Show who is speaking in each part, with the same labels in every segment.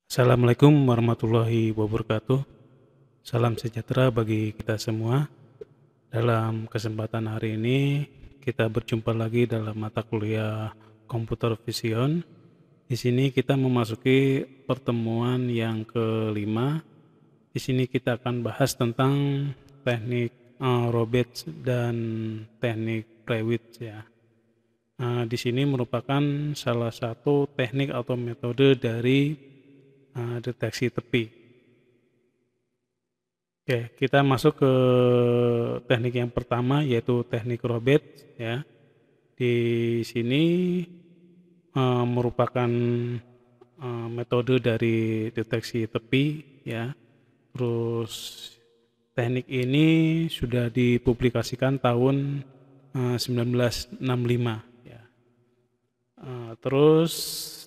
Speaker 1: Assalamualaikum warahmatullahi wabarakatuh. Salam sejahtera bagi kita semua. Dalam kesempatan hari ini kita berjumpa lagi dalam mata kuliah Computer Vision. Di sini kita memasuki pertemuan yang kelima. Di sini kita akan bahas tentang teknik Roberts dan teknik Prewitt ya. Di sini merupakan salah satu teknik atau metode dari deteksi tepi. Oke, kita masuk ke teknik yang pertama yaitu teknik Roberts ya. Di sini merupakan metode dari deteksi tepi ya. Terus teknik ini sudah dipublikasikan tahun 1965 ya. Terus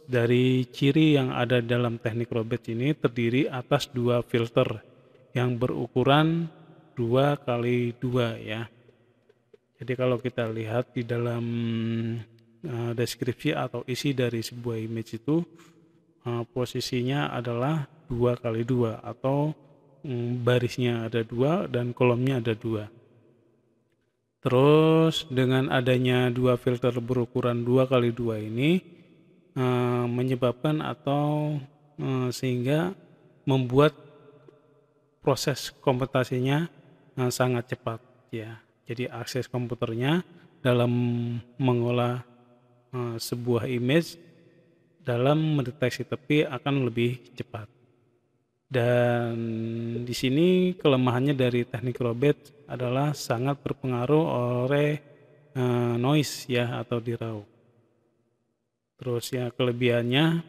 Speaker 1: dari ciri yang ada dalam teknik Roberts ini terdiri atas dua filter yang berukuran 2 kali 2 ya. Jadi kalau kita lihat di dalam deskripsi atau isi dari sebuah image itu posisinya adalah 2 kali 2 atau barisnya ada 2 dan kolomnya ada 2. Terus dengan adanya dua filter berukuran 2 kali 2 ini menyebabkan atau sehingga membuat proses komputasinya sangat cepat ya. Jadi akses komputernya dalam mengolah sebuah image dalam mendeteksi tepi akan lebih cepat. Dan di sini kelemahannya dari teknik Roberts adalah sangat berpengaruh oleh noise ya atau dirau. Terus ya kelebihannya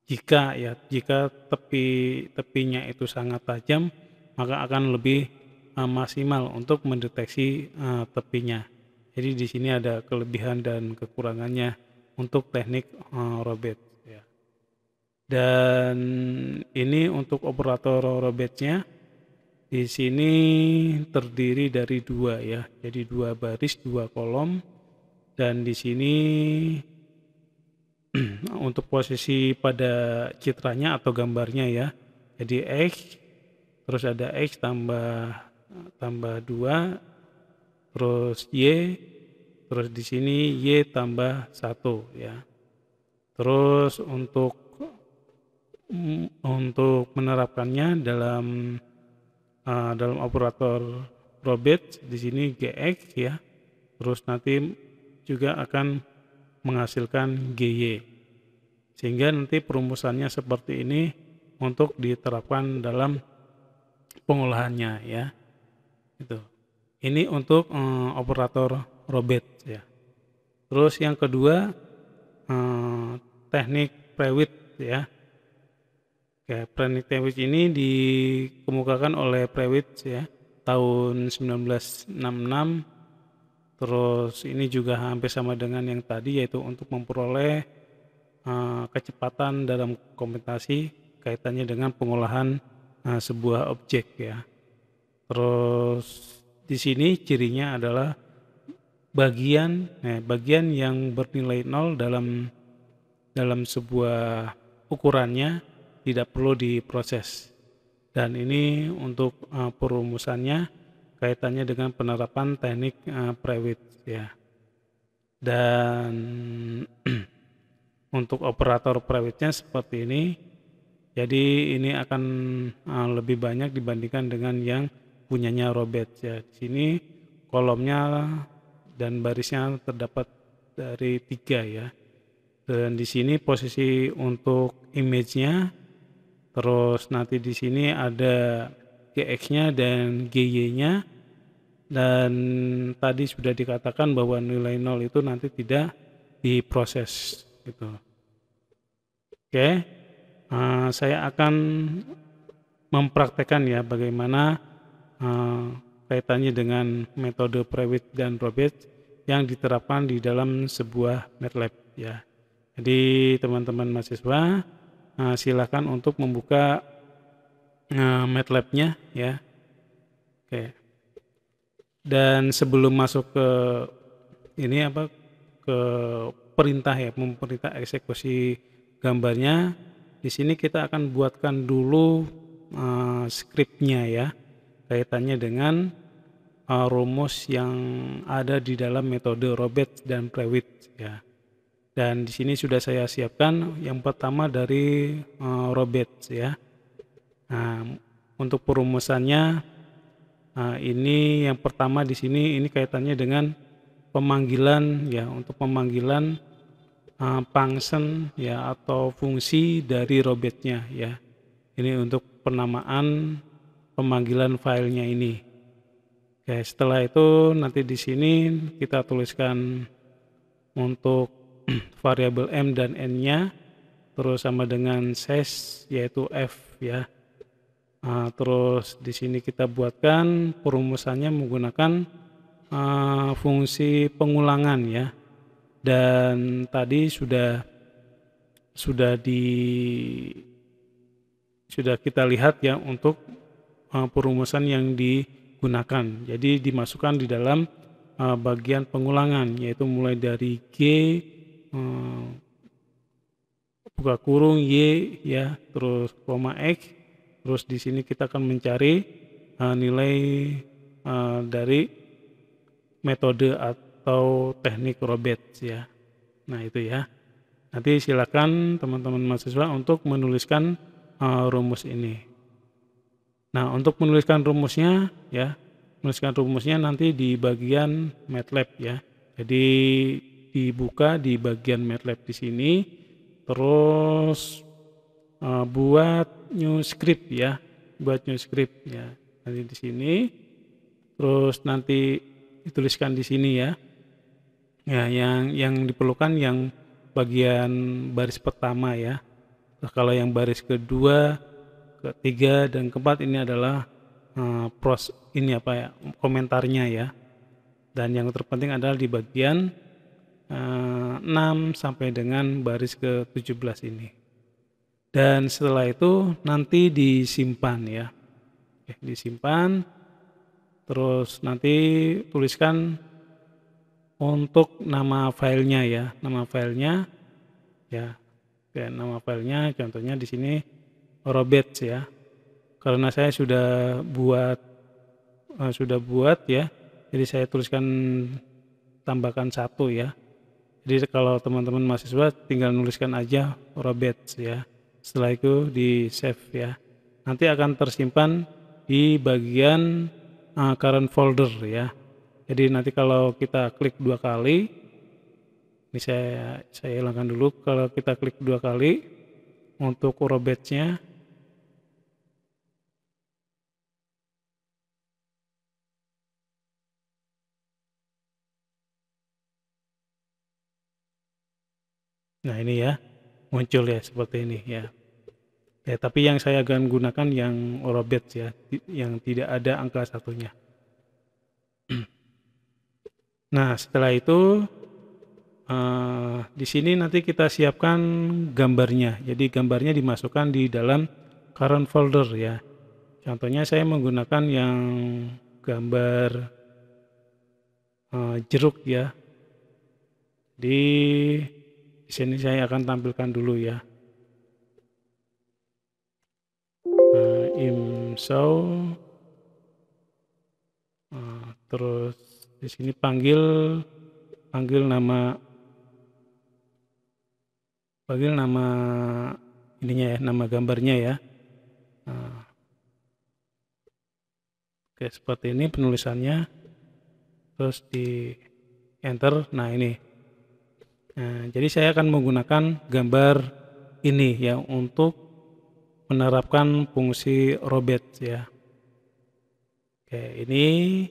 Speaker 1: jika tepinya itu sangat tajam maka akan lebih maksimal untuk mendeteksi tepinya. Jadi di sini ada kelebihan dan kekurangannya untuk teknik Roberts ya. Dan ini untuk operator Robertsnya di sini terdiri dari 2 ya. Jadi 2 baris, 2 kolom. Dan di sini untuk posisi pada citranya atau gambarnya ya. Jadi X, terus ada X tambah 2, terus Y, terus di sini Y tambah 1 ya. Terus untuk menerapkannya dalam operator Roberts di sini GX ya. Terus nanti juga akan menghasilkan GY. Sehingga nanti perumusannya seperti ini untuk diterapkan dalam pengolahannya ya. Itu. Ini untuk operator Roberts ya. Terus yang kedua teknik Prewitt ya. Teknik Prewitt ini dikemukakan oleh Prewitt ya tahun 1966. Terus ini juga hampir sama dengan yang tadi yaitu untuk memperoleh kecepatan dalam komputasi kaitannya dengan pengolahan sebuah objek ya. Terus di sini cirinya adalah bagian yang bernilai 0 dalam sebuah ukurannya tidak perlu diproses. Dan ini untuk perumusannya kaitannya dengan penerapan teknik Prewitt ya. Dan untuk operator Prewittnya seperti ini. Jadi ini akan lebih banyak dibandingkan dengan yang punyanya Roberts ya. Di sini kolomnya dan barisnya terdapat dari 3 ya. Dan di sini posisi untuk image-nya, terus nanti di sini ada GX-nya dan GY-nya. Dan tadi sudah dikatakan bahwa nilai 0 itu nanti tidak diproses gitu. Oke, saya akan mempraktekkan ya bagaimana kaitannya dengan metode Prewitt dan Roberts yang diterapkan di dalam sebuah MATLAB ya. Jadi teman-teman mahasiswa silakan untuk membuka MATLAB-nya ya. Oke. Dan sebelum masuk ke ini ke perintah ya, memperintah eksekusi gambarnya. Di sini kita akan buatkan dulu skripnya ya, kaitannya dengan rumus yang ada di dalam metode Roberts dan Prewitt ya. Dan di sini sudah saya siapkan yang pertama dari Roberts ya. Nah, untuk perumusannya ini yang pertama di sini ini kaitannya dengan pemanggilan ya, untuk pemanggilan function ya atau fungsi dari Roberts-nya ya. Ini untuk penamaan pemanggilan filenya ini. Oke, setelah itu nanti di sini kita tuliskan untuk variabel m dan n-nya, terus sama dengan size yaitu f ya. Terus di sini kita buatkan perumusannya menggunakan fungsi pengulangan ya. Dan tadi sudah kita lihat ya untuk perumusan yang digunakan. Jadi dimasukkan di dalam bagian pengulangan, yaitu mulai dari G buka kurung Y ya, terus koma X, terus di sini kita akan mencari nilai dari metode atau teknik Roberts ya. Nah itu ya. Nanti silakan teman-teman mahasiswa untuk menuliskan rumus ini. Nah untuk menuliskan rumusnya ya, nanti di bagian MATLAB ya. Jadi dibuka di bagian MATLAB di sini, terus buat new script ya, Nanti di sini, terus nanti dituliskan di sini ya. Ya yang diperlukan yang bagian baris pertama ya. Terus kalau yang baris kedua, ketiga dan keempat ini adalah komentarnya ya. Dan yang terpenting adalah di bagian 6 sampai dengan baris ke-17 ini. Dan setelah itu nanti disimpan ya. Disimpan, terus nanti tuliskan untuk nama filenya ya. Nama filenya contohnya di sini Roberts ya. Karena saya sudah buat ya. Jadi saya tuliskan tambahkan 1 ya. Jadi kalau teman-teman mahasiswa tinggal nuliskan aja Roberts ya. Setelah itu di save ya. Nanti akan tersimpan di bagian current folder ya. Jadi nanti kalau kita klik 2 kali, ini saya hilangkan dulu. Kalau kita klik 2 kali untuk Roberts-nya, nah ini ya muncul ya seperti ini ya. Tapi yang saya akan gunakan yang Roberts ya, yang tidak ada angka satunya. Nah setelah itu di sini nanti kita siapkan gambarnya. Jadi gambarnya dimasukkan di dalam current folder ya. Contohnya saya menggunakan yang gambar jeruk ya. Di sini saya akan tampilkan dulu ya. Imsau, terus di sini panggil nama ininya ya, nama gambarnya ya. Oke, seperti ini penulisannya, terus di enter. Nah ini, jadi saya akan menggunakan gambar ini ya untuk menerapkan fungsi Roberts ya. Oke, ini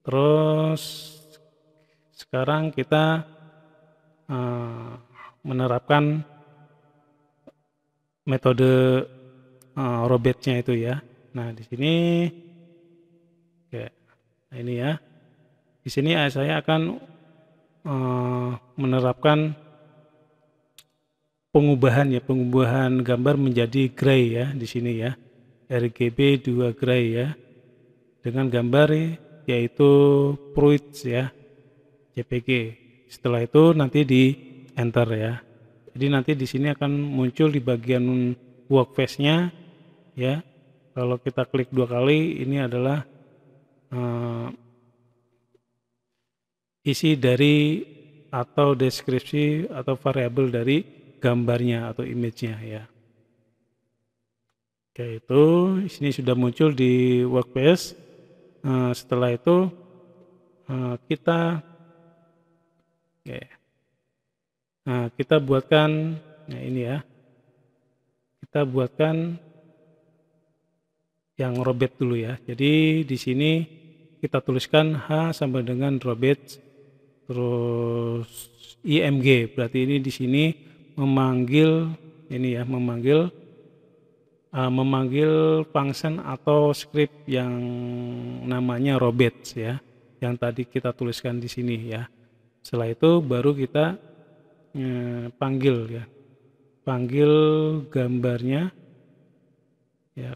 Speaker 1: terus sekarang kita menerapkan metode Roberts-nya itu ya. Nah di sini, nah ini ya. Di sini saya akan menerapkan pengubahan gambar menjadi gray ya di sini ya. RGB 2 gray ya. Dengan gambar yaitu Fruits ya, JPG. Setelah itu nanti di enter ya. Jadi nanti di sini akan muncul di bagian workspace-nya ya. Kalau kita klik 2 kali, ini adalah isi dari atau deskripsi atau variabel dari gambarnya atau image-nya ya. Oke, itu sini sudah muncul di workspace. Setelah itu kita kita buatkan ini ya. Kita buatkan yang robot dulu ya. Jadi di sini kita tuliskan H sama dengan robot terus IMG. Berarti ini di sini memanggil ini ya, memanggil function atau script yang namanya robots ya, yang tadi kita tuliskan di sini ya. Setelah itu baru kita panggil gambarnya ya,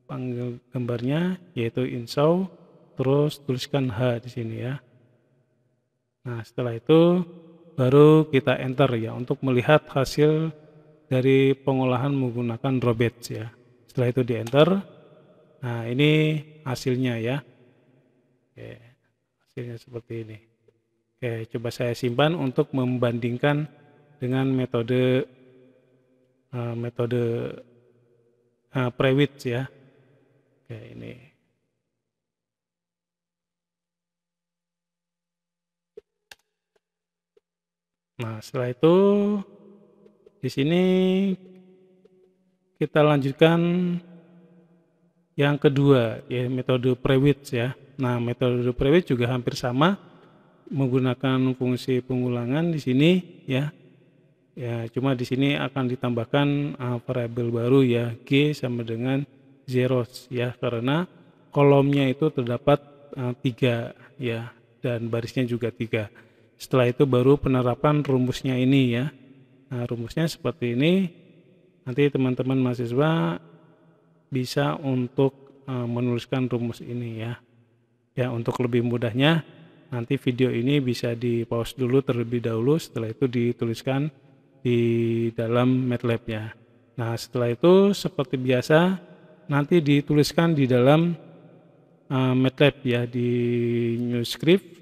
Speaker 1: panggil gambarnya yaitu inshaw, terus tuliskan H di sini ya. Nah setelah itu baru kita enter ya untuk melihat hasil dari pengolahan menggunakan robots ya. Setelah itu di enter. Nah ini hasilnya ya. Oke, hasilnya seperti ini. Oke, coba saya simpan untuk membandingkan dengan metode Prewit ya. Oke, ini. Nah, setelah itu di sini kita lanjutkan yang kedua ya, metode Prewit ya. Nah, metode Prewit juga hampir sama, menggunakan fungsi pengulangan di sini ya. Ya, cuma di sini akan ditambahkan variabel baru ya, G sama dengan zeros ya, karena kolomnya itu terdapat 3 ya, dan barisnya juga 3. Setelah itu baru penerapan rumusnya ini ya. Nah, rumusnya seperti ini. Nanti teman-teman mahasiswa bisa untuk menuliskan rumus ini ya. Ya, untuk lebih mudahnya nanti video ini bisa di pause dulu terlebih dahulu, setelah itu dituliskan di dalam MATLAB ya. Nah setelah itu seperti biasa nanti dituliskan di dalam MATLAB ya, di new script.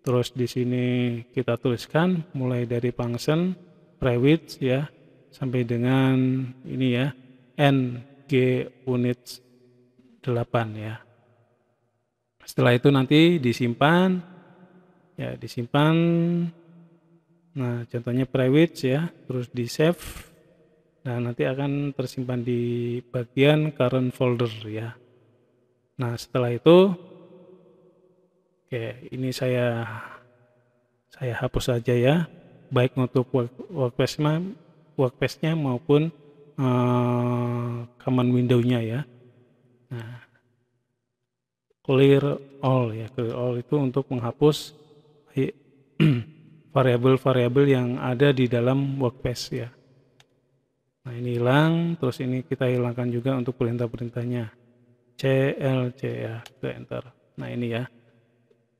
Speaker 1: Terus di sini kita tuliskan mulai dari function prewit ya sampai dengan ini ya, ng unit 8 ya. Setelah itu nanti disimpan ya, disimpan. Nah, contohnya private ya, terus di save. Nah, nanti akan tersimpan di bagian current folder ya. Nah, setelah itu oke, ini saya hapus saja ya, baik untuk workspace-nya maupun command window-nya ya. Nah, clear all ya, clear all itu untuk menghapus variabel-variabel yang ada di dalam workspace ya. Nah ini hilang, terus ini kita hilangkan juga untuk perintah-perintahnya. CLC ya, kita enter. Nah ini ya.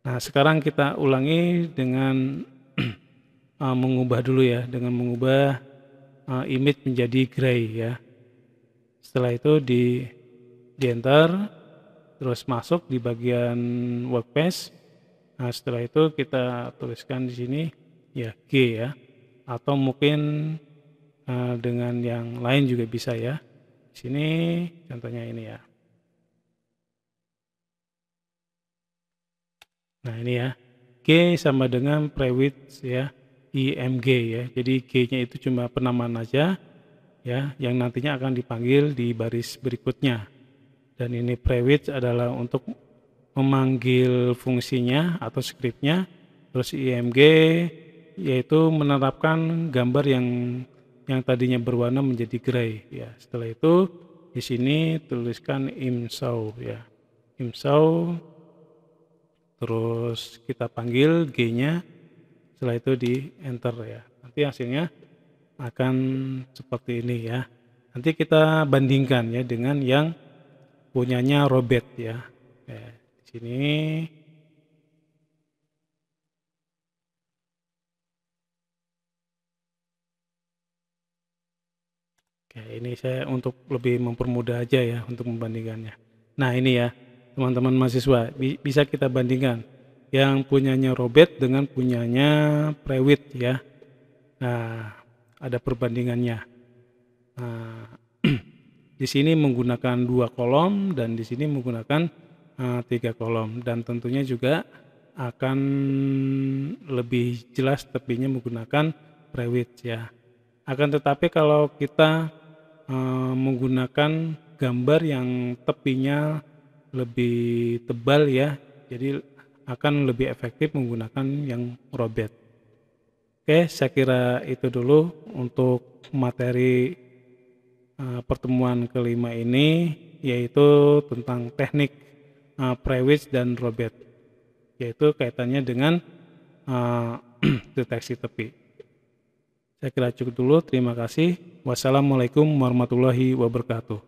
Speaker 1: Nah sekarang kita ulangi dengan mengubah dulu ya, dengan mengubah image menjadi gray ya. Setelah itu di enter, terus masuk di bagian workspace. Nah setelah itu kita tuliskan di sini ya G ya, atau mungkin dengan yang lain juga bisa ya. Di sini contohnya ini ya. Nah ini ya, G sama dengan prewit ya, IMG ya. Jadi G-nya itu cuma penamaan aja ya, yang nantinya akan dipanggil di baris berikutnya. Dan ini prewit adalah untuk memanggil fungsinya atau skripnya. Terus IMG yaitu menerapkan gambar yang tadinya berwarna menjadi gray ya. Setelah itu di sini tuliskan imshaw ya, imshaw, terus kita panggil G-nya, setelah itu di enter ya. Nanti hasilnya akan seperti ini ya. Nanti kita bandingkan ya dengan yang punyanya Robert ya. Di sini Oke, ini saya untuk lebih mempermudah aja ya untuk membandingkannya. Nah ini ya teman-teman mahasiswa, bisa kita bandingkan yang punyanya Robert dengan punyanya Prewitt ya. Nah ada perbandingannya. Nah, di sini menggunakan 2 kolom dan di sini menggunakan 3 kolom, dan tentunya juga akan lebih jelas tepinya menggunakan Prewitt ya. Akan tetapi kalau kita menggunakan gambar yang tepinya lebih tebal ya, jadi akan lebih efektif menggunakan yang Robert. Oke, saya kira itu dulu untuk materi pertemuan kelima ini, yaitu tentang teknik Prewitt dan Robert, yaitu kaitannya dengan deteksi tepi. Saya kira cukup dulu, terima kasih. Wassalamualaikum warahmatullahi wabarakatuh.